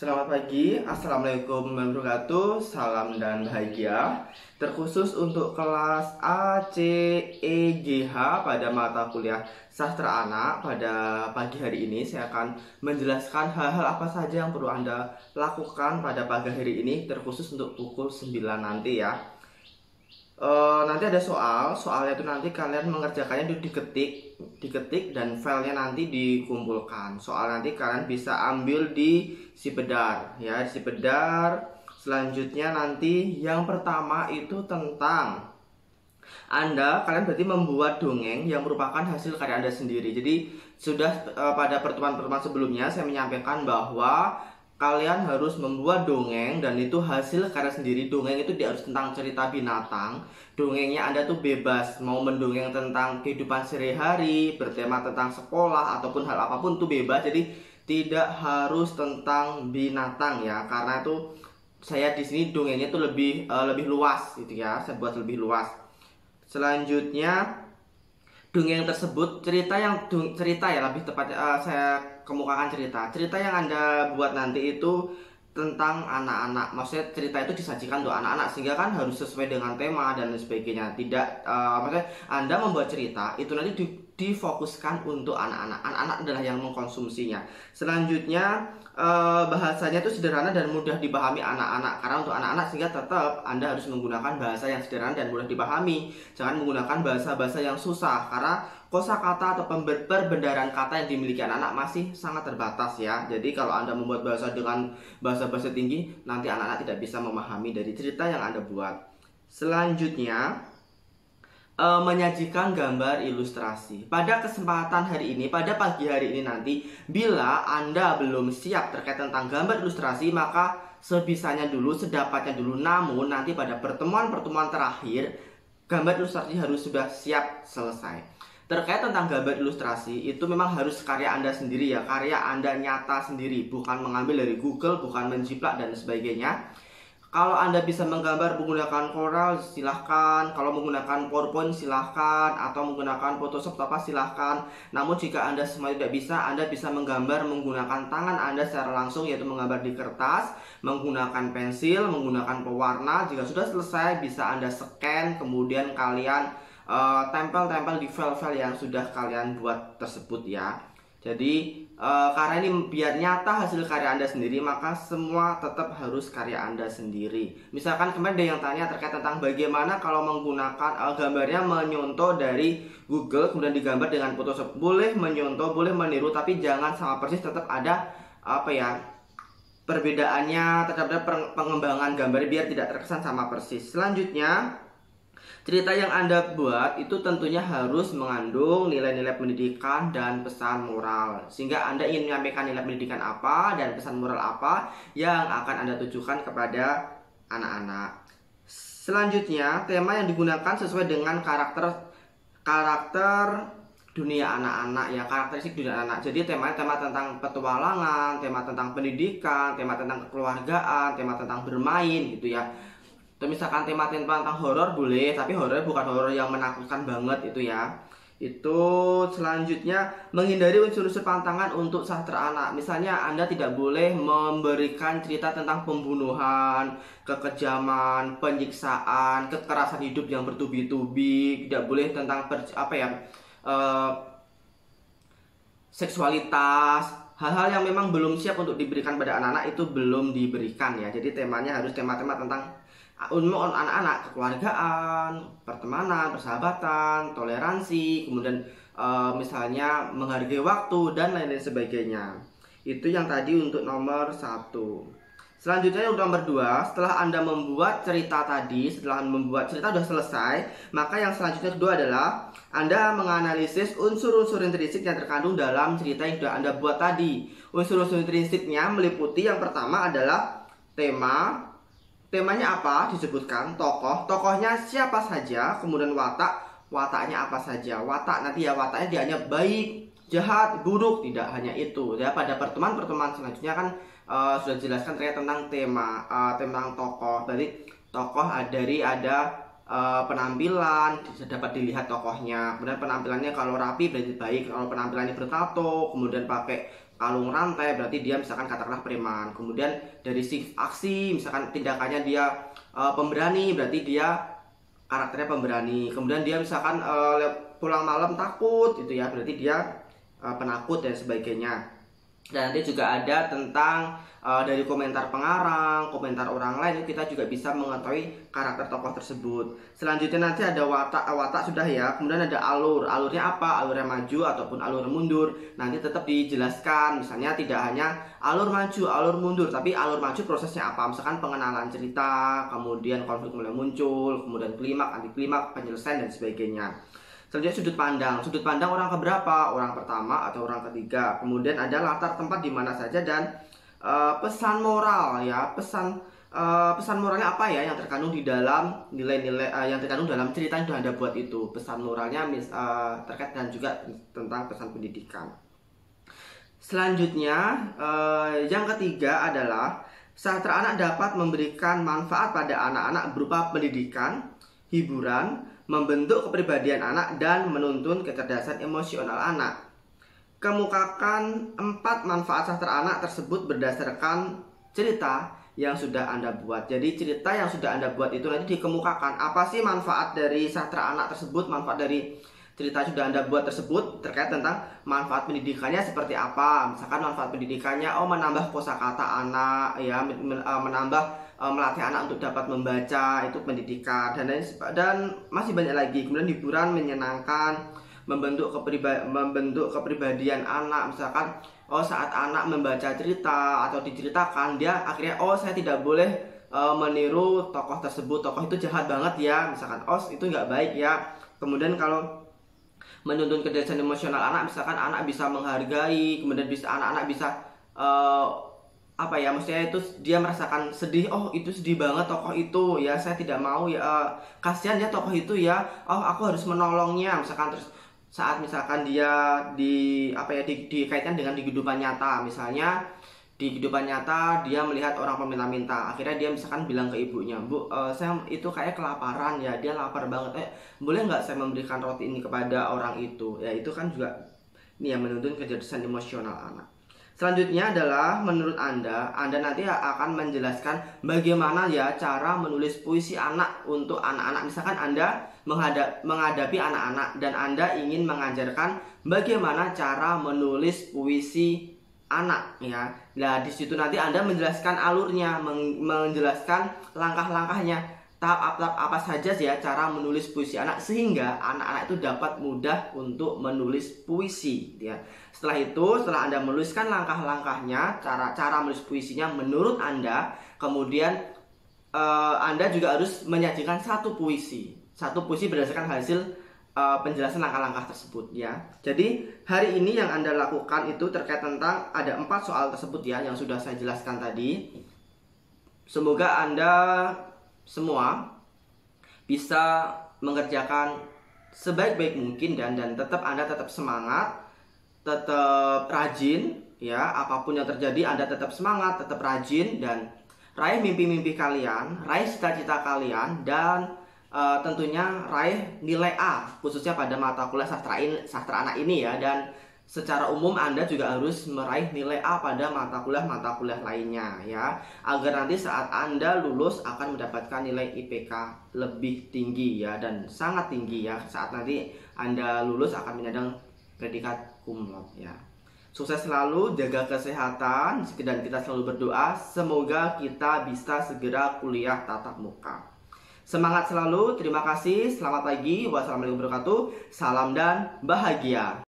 Selamat pagi, Assalamualaikum warahmatullahi wabarakatuh. Salam dan bahagia. Terkhusus untuk kelas A, C, E, G, H pada mata kuliah Sastra Anak pada pagi hari ini saya akan menjelaskan hal-hal apa saja yang perlu Anda lakukan pada pagi hari ini, terkhusus untuk pukul 9 nanti ya. Nanti ada soalnya itu nanti kalian mengerjakannya itu diketik dan filenya nanti dikumpulkan. Soal nanti kalian bisa ambil di Sipedar ya, di Sipedar. Selanjutnya nanti yang pertama itu tentang kalian berarti membuat dongeng yang merupakan hasil karya Anda sendiri. Jadi sudah pada pertemuan-pertemuan sebelumnya saya menyampaikan bahwa kalian harus membuat dongeng dan itu hasil karya sendiri. Dongeng itu harus tentang cerita binatang. Dongengnya Anda tuh bebas, mau mendongeng tentang kehidupan sehari-hari, bertema tentang sekolah ataupun hal apapun tuh bebas. Jadi tidak harus tentang binatang ya, karena itu saya di sini dongengnya tuh lebih luas gitu ya. Saya buat lebih luas. Selanjutnya dongeng tersebut cerita ya, lebih tepatnya saya kemukakan cerita yang Anda buat nanti itu tentang anak-anak. Maksudnya cerita itu disajikan untuk anak-anak sehingga kan harus sesuai dengan tema dan lain sebagainya. Tidak maksudnya Anda membuat cerita itu nanti difokuskan untuk anak-anak. Anak-anak adalah yang mengkonsumsinya. Selanjutnya bahasanya itu sederhana dan mudah dipahami anak-anak. Karena untuk anak-anak sehingga tetap Anda harus menggunakan bahasa yang sederhana dan mudah dipahami. Jangan menggunakan bahasa-bahasa yang susah karena kosakata atau perbendaharaan kata yang dimiliki anak-anak masih sangat terbatas ya. Jadi kalau Anda membuat bahasa dengan bahasa-bahasa tinggi, nanti anak-anak tidak bisa memahami dari cerita yang Anda buat. Selanjutnya menyajikan gambar ilustrasi. Pada kesempatan hari ini, pada pagi hari ini nanti, bila Anda belum siap terkait tentang gambar ilustrasi, maka sebisanya dulu, sedapatnya dulu. Namun nanti pada pertemuan-pertemuan terakhir, gambar ilustrasi harus sudah siap selesai. Terkait tentang gambar ilustrasi, itu memang harus karya Anda sendiri ya, karya Anda nyata sendiri, bukan mengambil dari Google, bukan menjiplak dan sebagainya. Kalau Anda bisa menggambar menggunakan Corel silahkan, kalau menggunakan PowerPoint silahkan, atau menggunakan Photoshop apa silahkan. Namun jika Anda semua tidak bisa, Anda bisa menggambar menggunakan tangan Anda secara langsung, yaitu menggambar di kertas, menggunakan pensil, menggunakan pewarna. Jika sudah selesai bisa Anda scan, kemudian kalian tempel-tempel di file-file yang sudah kalian buat tersebut ya. Jadi karena ini biar nyata hasil karya Anda sendiri, maka semua tetap harus karya Anda sendiri. Misalkan kemarin ada yang tanya terkait tentang bagaimana kalau menggunakan gambarnya menyontoh dari Google kemudian digambar dengan Photoshop. Boleh menyontoh, boleh meniru, tapi jangan sama persis, tetap ada perbedaannya terhadap pengembangan gambar biar tidak terkesan sama persis. Selanjutnya, cerita yang Anda buat itu tentunya harus mengandung nilai-nilai pendidikan dan pesan moral. Sehingga Anda ingin menyampaikan nilai pendidikan apa dan pesan moral apa yang akan Anda tujukan kepada anak-anak. Selanjutnya, tema yang digunakan sesuai dengan karakter dunia anak-anak ya, karakteristik dunia anak. Jadi tema tentang petualangan, tema tentang pendidikan, tema tentang kekeluargaan, tema tentang bermain gitu ya. Atau misalkan tema tentang horor boleh, tapi horor bukan horor yang menakutkan banget itu ya. Itu selanjutnya menghindari unsur-unsur pantangan untuk sastra anak. Misalnya Anda tidak boleh memberikan cerita tentang pembunuhan, kekejaman, penyiksaan, kekerasan hidup yang bertubi-tubi. Tidak boleh tentang seksualitas. Hal-hal yang memang belum siap untuk diberikan pada anak-anak itu belum diberikan ya. Jadi temanya harus tema-tema tentang anak-anak, kekeluargaan, pertemanan, persahabatan, toleransi, kemudian misalnya menghargai waktu dan lain-lain sebagainya. Itu yang tadi untuk nomor 1. Selanjutnya untuk nomor 2, setelah Anda membuat cerita tadi, setelah membuat cerita sudah selesai, maka yang selanjutnya kedua adalah Anda menganalisis unsur-unsur intrinsik yang terkandung dalam cerita yang sudah Anda buat tadi. Unsur-unsur intrinsiknya meliputi yang pertama adalah tema. Temanya apa? Disebutkan tokohnya siapa saja, kemudian wataknya apa saja. Watak nanti ya, wataknya dia hanya baik, jahat, buruk, tidak hanya itu. Ya, pada pertemuan-pertemuan selanjutnya kan sudah dijelaskan terkait tentang tema, tentang tokoh. Jadi tokoh ada penampilan, dapat dilihat tokohnya. Kemudian penampilannya kalau rapi berarti baik, kalau penampilannya bertato, kemudian pakai kalung rantai berarti dia misalkan katakanlah preman. Kemudian dari aksi misalkan tindakannya dia pemberani berarti dia karakternya pemberani. Kemudian dia misalkan pulang malam takut gitu ya, berarti dia penakut dan sebagainya. Dan nanti juga ada tentang dari komentar pengarang, komentar orang lain, kita juga bisa mengetahui karakter tokoh tersebut. Selanjutnya nanti ada watak sudah ya. Kemudian ada alurnya apa, alurnya maju ataupun alur mundur. Nanti tetap dijelaskan, misalnya tidak hanya alur maju, alur mundur, tapi alur maju prosesnya apa, misalkan pengenalan cerita, kemudian konflik mulai muncul, kemudian klimaks, anti klimaks, penyelesaian dan sebagainya. Selanjutnya sudut pandang orang keberapa, orang pertama atau orang ketiga. Kemudian ada latar tempat di mana saja dan pesan moral ya, pesan moralnya apa ya yang terkandung di dalam nilai-nilai yang terkandung dalam cerita yang sudah Anda buat itu. Pesan moralnya terkait dan juga tentang pesan pendidikan. Selanjutnya yang ketiga adalah sastra anak dapat memberikan manfaat pada anak-anak berupa pendidikan, hiburan, membentuk kepribadian anak, dan menuntun kecerdasan emosional anak. Kemukakan 4 manfaat sastra anak tersebut berdasarkan cerita yang sudah Anda buat. Jadi cerita yang sudah Anda buat itu nanti dikemukakan. Apa sih manfaat dari sastra anak tersebut, manfaat dari cerita yang sudah Anda buat tersebut, terkait tentang manfaat pendidikannya seperti apa. Misalkan manfaat pendidikannya, menambah kosakata anak ya, menambah melatih anak untuk dapat membaca, itu pendidikan, dan masih banyak lagi. Kemudian hiburan, menyenangkan, membentuk kepribadian anak. Misalkan saat anak membaca cerita atau diceritakan, dia akhirnya saya tidak boleh meniru tokoh tersebut, tokoh itu jahat banget ya, misalkan itu nggak baik ya. Kemudian kalau menuntun kecerdasan emosional anak, misalkan anak bisa menghargai, kemudian anak-anak bisa maksudnya itu dia merasakan sedih, itu sedih banget tokoh itu ya, saya tidak mau ya, kasihan ya tokoh itu ya, aku harus menolongnya, misalkan. Terus saat misalkan dia dikaitkan dengan di kehidupan nyata, misalnya di kehidupan nyata dia melihat orang peminta-minta, akhirnya dia misalkan bilang ke ibunya, Bu, saya itu kayak kelaparan ya, dia lapar banget, boleh nggak saya memberikan roti ini kepada orang itu ya. Itu kan juga ini yang menuntun kecerdasan emosional anak. Selanjutnya adalah menurut Anda nanti akan menjelaskan bagaimana ya cara menulis puisi anak untuk anak-anak. Misalkan Anda menghadapi anak-anak dan Anda ingin mengajarkan bagaimana cara menulis puisi anak ya. Nah, di situ nanti Anda menjelaskan alurnya, menjelaskan langkah-langkahnya, tahap-tahap apa saja ya cara menulis puisi anak, sehingga anak-anak itu dapat mudah untuk menulis puisi ya. Setelah Anda menuliskan langkah-langkahnya, cara menulis puisinya menurut Anda, kemudian Anda juga harus menyajikan satu puisi berdasarkan hasil penjelasan langkah-langkah tersebut ya. Jadi hari ini yang Anda lakukan itu terkait tentang ada 4 soal tersebut ya, yang sudah saya jelaskan tadi. Semoga Anda semua bisa mengerjakan sebaik-baik mungkin dan Anda tetap semangat, tetap rajin ya. Apapun yang terjadi Anda tetap semangat, tetap rajin, dan raih mimpi-mimpi kalian, raih cita-cita kalian, dan tentunya raih nilai A khususnya pada mata kuliah sastra anak ini ya. Dan secara umum Anda juga harus meraih nilai A pada mata kuliah lainnya ya, agar nanti saat Anda lulus akan mendapatkan nilai IPK lebih tinggi ya, dan sangat tinggi ya. Saat nanti Anda lulus akan menyandang predikat cum laude ya. Sukses selalu, jaga kesehatan, dan kita selalu berdoa semoga kita bisa segera kuliah tatap muka. Semangat selalu, terima kasih, selamat pagi, wassalamualaikum warahmatullahi wabarakatuh, salam dan bahagia.